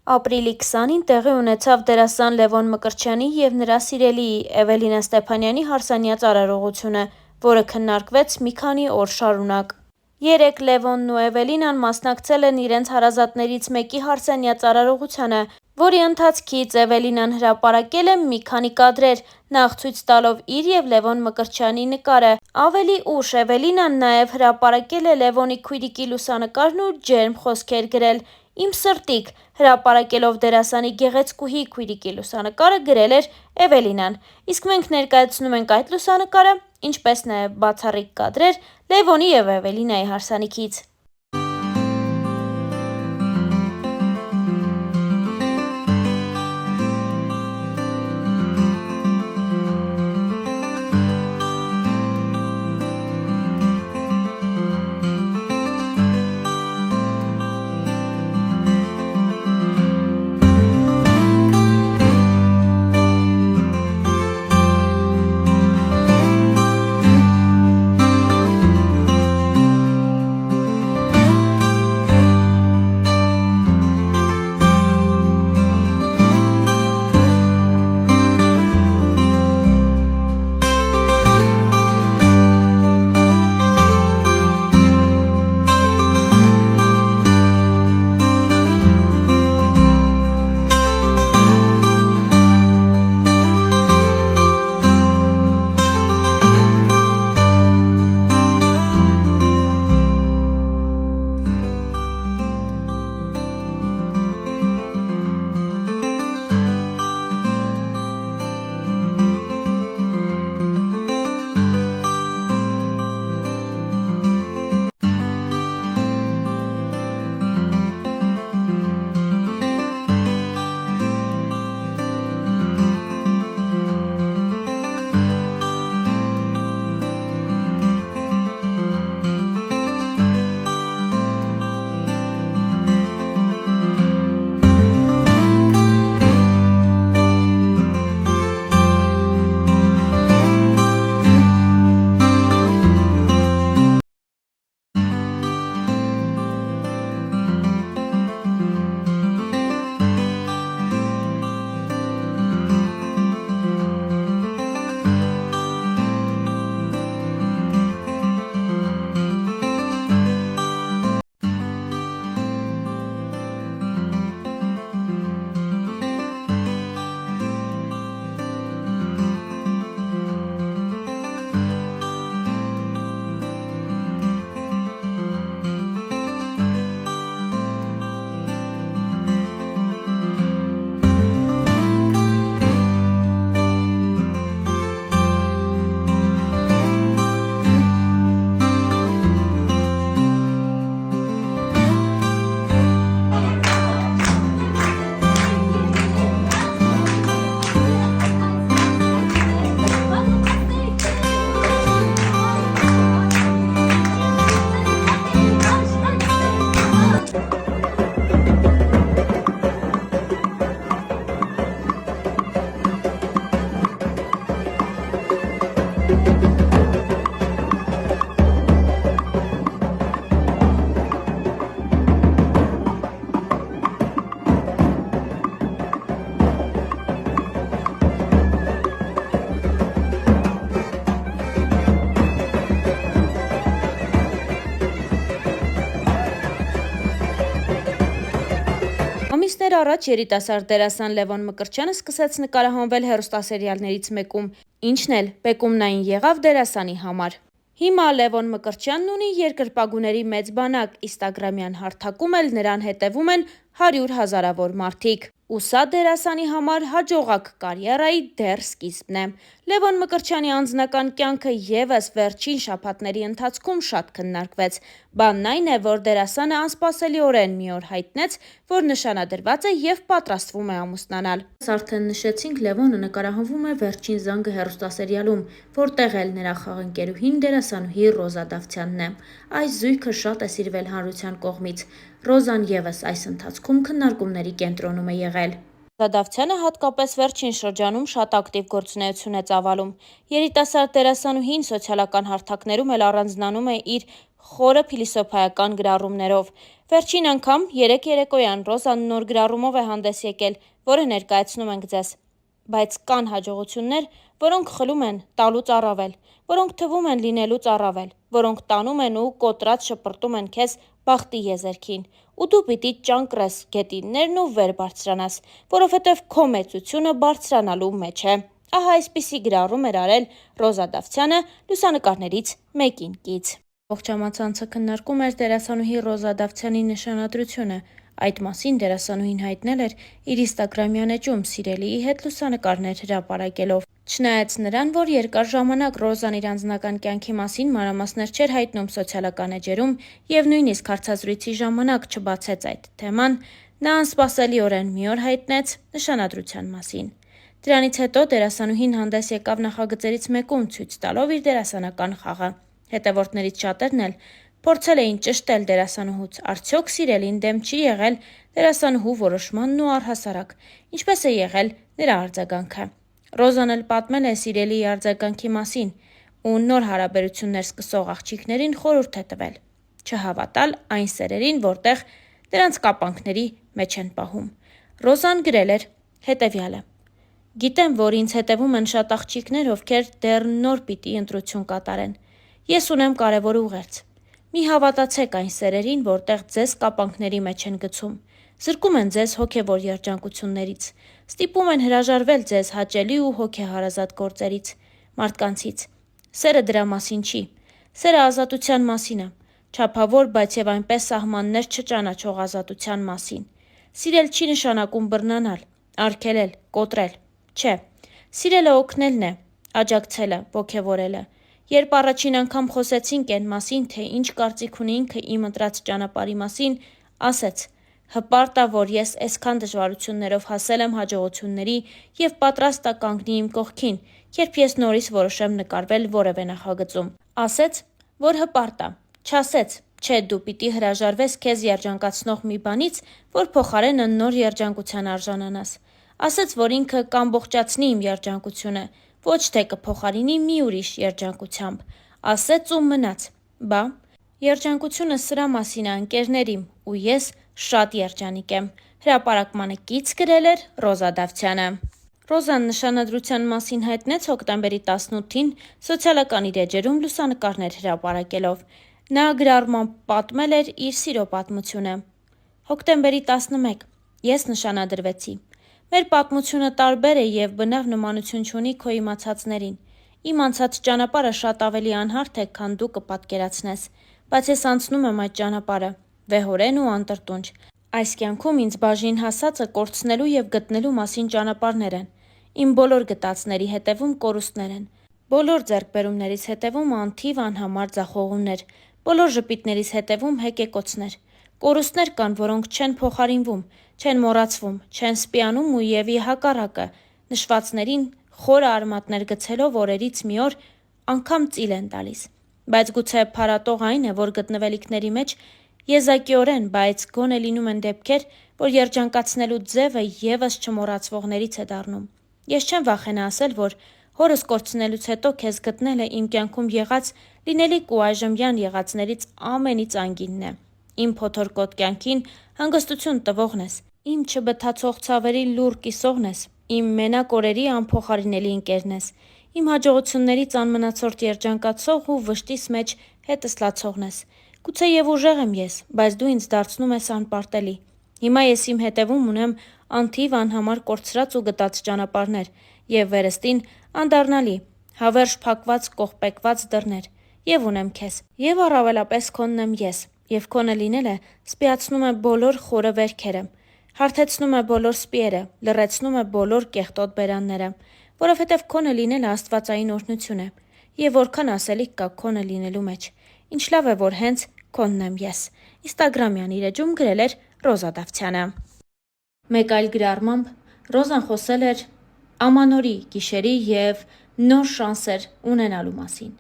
Ապրիլի 20-ին տեղի ունեցավ դերասան Լևոն Մկրտչյանի և նրա սիրելիի Էվելինա Ստեփանյանի հարսանյաց արարողությունը, որը քննարկվեց մի քանի օր շարունակ։ Երեկ Լևոնն ու Էվելինան մասնակցել են իրենց հարազատներից մեկի հարսանյաց արարողությանը, որի ընթացքից Էվելինան հրապարակել է մի քանի կադրեր, նախ ցույց տալով իր և Լևոն Մկրտչյանի նկարը։ Ավելի ուշ Էվելինան նաև հրապարակել է Լևոնի քույրիկի լուսանկարն ու ջերմ խոսքեր գրել. «Իմ սրտիկ», հրապարակելով դերասանի գեղեցկուհի քույրիկի լուսանկարը գրել էր Էվելինան, իսկ մենք ներկայացնում ենք այդ լուսանկարը, ինչպես նաև բացառիկ կադրեր Լևոնի և Էվելինայի հարսանիքից։ Ամիսներ առաջ երիտասարդ դերասան Լևոն Մկրտչյանը սկսեց նկարահանվել հեռուստասերիալներից մեկում, ինչն էլ բեկումնային եղավ դերասանի համար։ Հիմա Լևոն Մկրտչյանն ունի երկրպագուների մեծ բանակ, ինստագրամյան հարթակում էլ նրան հետևում են 100 հազարավոր մարդիկ։ Ու սա դերասանի համար հաջողակ կարիերայի դեռ սկիզբն է։ Լևոն Մկրտչյանի անձնական կյանքը ևս վերջին շաբաթների ընթացքում շատ քննարկվեց։ Բանն այն է, որ դերասանը անսպասելիորեն մի օր հայտնեց, որ նշանադրված է և պատրաստվում է ամուսնանալ։ Արդեն նշեցինք, Լևոնը նկարահանվում է «Վերջին զանգը» հեռուստասերիալում, որտեղ էլ նրա խաղընկերուհին դերասանուհի Ռոզա Դավթյանն է։ Այս զույգը շատ է սիրվել հանրության կողմից։ Ռոզան ևս այս ընթացքում քննարկումների կենտրոնում է եղել։ Ռոզա Դավթյանը հատկապես վերջին շրջանում շատ ակտիվ գործունեություն է ծավալում։ Երիտասարդ դերասանուհին սոցիալական հարթակներում էլ առանձնանում է իր խորը փիլիսոփայական գրառումներով։ Վերջին անգամ 3 երեկոյան Ռոզան նոր գրառումով է հանդես եկել, որը ներկայացնում ենք ձեզ։ Բայց կան հաջողություններ, որոնք խլում են տալուց առավել, որոնք թվում են լինելուց առավել, որոնք տանում են ու կոտրած շպրտում են քեզ բախտի եզերքին, ու դու պիտի ճանկռես գետիններն ու վեր բարձրանաս, որովհետև քո մեծությունը բարձրանալու մեջ է։ Ահա այսպիսի գրառում էր արել Ռոզա Դավթյանը լուսանկարներից մեկին կից։ Ողջ համացանցը քննարկում էր դերասանուհի Ռոզա Դավթյանի նշանադրությունը։ Այդ մասին դերասանուհին հայտնել էր իր ինստագրամյան էջում սիրելիի հետ լուսանկարներ հրապարակելով։ Չնայած նրան, որ երկար ժամանակ Ռոզան իր անձնական կյանքի մասին մանրամասներ չէր հայտնում սոցիալական էջերում եւ նույնիսկ հարցազրույցի ժամանակ չբացեց այդ թեման, նա անսպասելիորեն մի օր հայտնեց նշանադրության մասին։ Դրանից հետո դերասանուհին հանդես եկավ նախագծերից մեկում ցույց տալով իր դերասանական խաղը։ Հետևորդներից շատերն էլ փորձել էին ճշտել դերասանուհուց, արդյոք սիրելին դեմ չի եղել դերասանուհու որոշմանն ու առհասարակ, ինչպես է եղել նրա արձագանքը։ Ռոզան էլ պատմել է սիրելիի արձագանքի մասին ու նոր հարաբերություններ սկսող աղջիկներին խորհուրդ է տվել չհավատալ այն սերերին, որտեղ դրանց կապանքների մեջ են պահում։ Ռոզան գրել էր հետևյալը. «Գիտեմ, որ ինձ հետևում են շատ աղջիկներ, ովքեր դեռ նոր պիտի ընտրություն կատարեն։ Ես ունեմ կարևոր ուղերձ։ Մի հավատացեք այն սերերին, որտեղ ձեզ կապանքների մեջ են գցում, զրկում են ձեզ հոգևոր երջանկություններից, ստիպում են հրաժարվել ձեզ հաճելի ու հոգեհարազատ գործերից, մարդկանցից։ Սերը դրա մասին չի։ Սերը ազատության մասին է, չափավոր, բայց եւ այնպես սահմաններ չճանաչող ազատության մասին։ Սիրել չի նշանակում բռնանալ, արգելել, կոտրել։ Չէ, սիրելը օգնելն է, աջակցելը, ոգևորելը։ Երբ առաջին անգամ խոսեցինք այն մասին, թե ինչ կարծիք ունի ինքը իմ ընտրած ճանապարհի մասին, ասեց. հպարտ ա, որ ես այսքան դժվարություններով հասել եմ հաջողությունների եւ պատրաստ ա կանգնի իմ կողքին, երբ ես նորից որոշեմ նկարվել որևէ նախագծում։ Ասեց, որ հպարտ ա, չասեց, չէ դու պիտի հրաժարվես քեզ երջանկացնող մի բանից, որ փոխարենը նոր երջանկության արժանանաս։ Ասեց, որ ինքը կամբողջացնի իմ երջանկությունը, ոչ թե կփոխարինի մի ուրիշ երջանկությամբ։ Ասեց ու մնաց։ Բա, երջանկությունը սրա մասին է, ընկերներիմ, ու ես շատ երջանիկ եմ։ Հրապարակմանը կից գրել էր Ռոզա Դավթյանը։ Ռոզան նշանադրության մասին հայտնեց հոկտեմբերի 18-ին սոցիալական իր էջերում լուսանկարներ հրապարակելով։ Նա գրառմամբ պատմել էր իր սիրո պատմությունը։ Հոկտեմբերի 11. Ես նշանադրվեցի։ Մեր պատմությունը տարբեր է եւ բնավ նմանություն չունի քո իմացածներին։ Իմ անցած ճանապարհը շատ ավելի անհարթ է, քան դու կպատկերացնես, բայց ես անցնում եմ այդ ճանապարհը, վեհորեն ու անտրտունջ։ Այս կյանքում ինձ բաժին հասածը կորցնելու եւ գտնելու մասին ճանապարհներ են։ Իմ բոլոր գտածների հետևում կորուստներ են։ Բոլոր ձեռքբերումներից հետևում անթիվ անհամար ձախողումներ, բոլոր ժպիտներից հետևում հեկեկոցներ։ Կորուստներ կան, որոնք չեն փոխարինվում, չեն մոռացվում, չեն սպիանում ու եւ ի հակառակը, նշվածներին խորը արմատներ գցելով օրերից մի օր անգամ ծիլ են տալիս։ Բայց գուցե փարատող այն է, որ գտնվելիքների մեջ եզակիորեն, բայց գոնե լինում են դեպքեր, որ երջանկացնելու ձևը եւս չմոռացվողներից է դառնում։ Ես չեմ վախենա ասել, որ հորս կորցնելուց հետո քեզ գտնելը իմ կյանքում եղած լինելիք ու այժմյան եղածներից ամենից անգինն է։ Իմ փոթորկոտ կյանքին հանգստություն տվողն ես, իմ չբթացող ցավերի լուռ կիսողն ես, իմ մենակ օրերի անփոխարինելի ընկերն ես, իմ հաջողություններից անմնացորդ երջանկացող ու վշտիս մեջ հետս լացողն ես։ Գուցե եւ ուժեղ եմ ես, բայց դու ինձ դարձնում ես անպարտելի։ Հիմա ես իմ հետևում ունեմ անթիվ անհամար կորցրած ու գտած ճանապարհներ եւ վերստին անդառնալի, հավերժ փակված կողպեկված դռներ եւ ունեմ քեզ։ Եվ առավելապես քոնն եմ ես, եւ քոնը լինելը սպիացնում է բոլոր խորը վերքերը, հարթեցնում է բոլոր սպիերը, լռեցնում է բոլոր կեղտոտ բերանները, որովհետեւ քոնը լինելը աստվածային օրհնություն է, եւ որքան ասելիք կա քոնը լինելու մեջ։ Ինչ լավ է, որ հենց քոնն եմ ես։ Ինստագրամյան իր էջում գրել էր Ռոզա Դավթյանը։ Մեկ այլ գրառմամբ Ռոզան խոսել էր ամանորի, գիշերի եւ նոր շանսեր ունենալու մասին։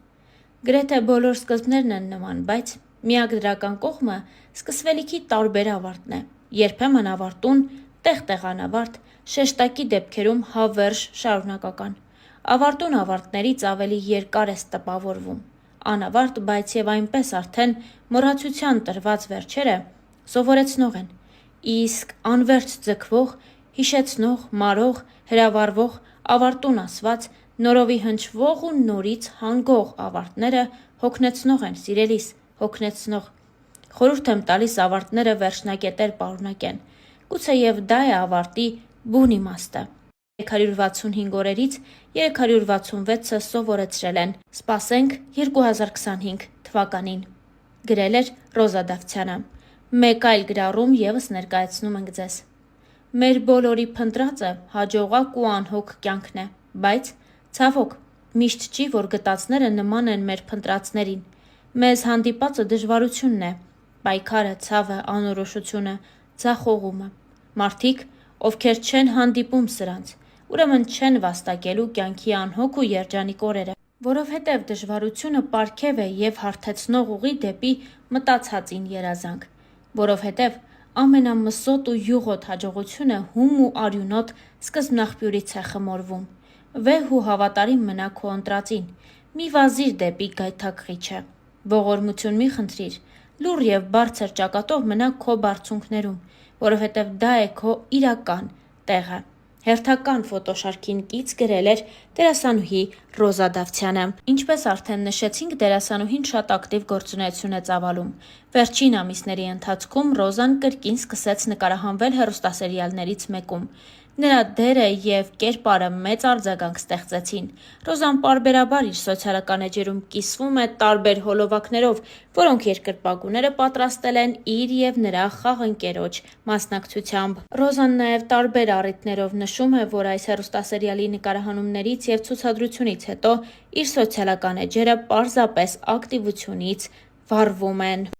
Գրեթե բոլոր սկզբներն են նման, բայց միակ դրական կողմը սկսվելիքի տարբեր ավարտն է։ Երբեմն ավարտուն, տեղ-տեղ անավարտ, շեշտակի դեպքերում հավերժ շարունակական։ Ավարտուն ավարտներից ավելի երկար ես տպավորվում։ անավարտ, բայց եւ այնպես արդեն մոռացության տրված վերջերը սովորեցնող են, իսկ անverջ ձգվող, հիշեցնող, մարող, հրավառվող, ավարտուն ասված, նորովի հնչվող ու նորից հանգող ավարտները հոգնեցնող են, սիրելիս, հոգնեցնող։ Խորհուրդ եմ տալիս ավարտները վերջնակետեր պարունակեն։ Գուցեև դա է ավարտի բուն իմաստը։ 365 օրերից 366-ը սովորեցրել են։ Սպասենք 2025 թվականին։ Գրել էր Ռոզա Դավթյանը։ Մեկ այլ գրառում ևս ներկայացնում ենք ձեզ։ Մեր բոլորի փնտրածը հաջողակ ու անհոգ կյանքն է, բայց ցավոք, միշտ չի, որ գտածները նման են մեր փնտրածներին։ Մեզ հանդիպածը դժվարությունն է, պայքարը, ցավը, անորոշությունը, ձախողումը։ Մարդիկ, ովքեր չեն հանդիպում սրանց, ուրեմն չեն վաստակելու կյանքի անհոգ ու երջանիկ օրերը, որովհետև դժվարությունը պարգև է և հարթեցնող ուղի դեպի մտածածին երազանք, որովհետև ամենամսոտ ու յուղոտ հաջողությունը հում ու արյունոտ սկզբնաղբյուրից է խմորվում։ Վեհ ու հավատարիմ մնա քո ընտրածին, մի վազիր դեպի գայթակղիչը, ողորմություն մի խնդրիր, լուռ և բարձր ճակատով մնա քո բարձունքներում, որովհետև դա է քո իրական տեղը։ Հերթական ֆոտոշարքին կից գրել էր դերասանուհի Ռոզա Դավթյանը։ Ինչպես արդեն նշեցինք, դերասանուհին շատ ակտիվ գործունեություն է ծավալում։ Վերջին ամիսների ընթացքում Ռոզան կրկին սկսեց նկարահանվել հեռուստասերիալներից մեկում։ Նրա դերը և կերպարը մեծ արձագանք ստեղծեցին։ Ռոզան պարբերաբար իր սոցիալական էջերում կիսվում է տարբեր հոլովակներով, որոնք երկրպագուները պատրաստել են իր և նրա խաղընկերոջ մասնակցությամբ։ Ռոզան նաև տարբեր առիթներով նշում է, որ այս հեռուստասերիալի նկարահանումներից և ցուցադրությունից հետո իր սոցիալական էջերը պարզապես ակտիվությունից վառվում են։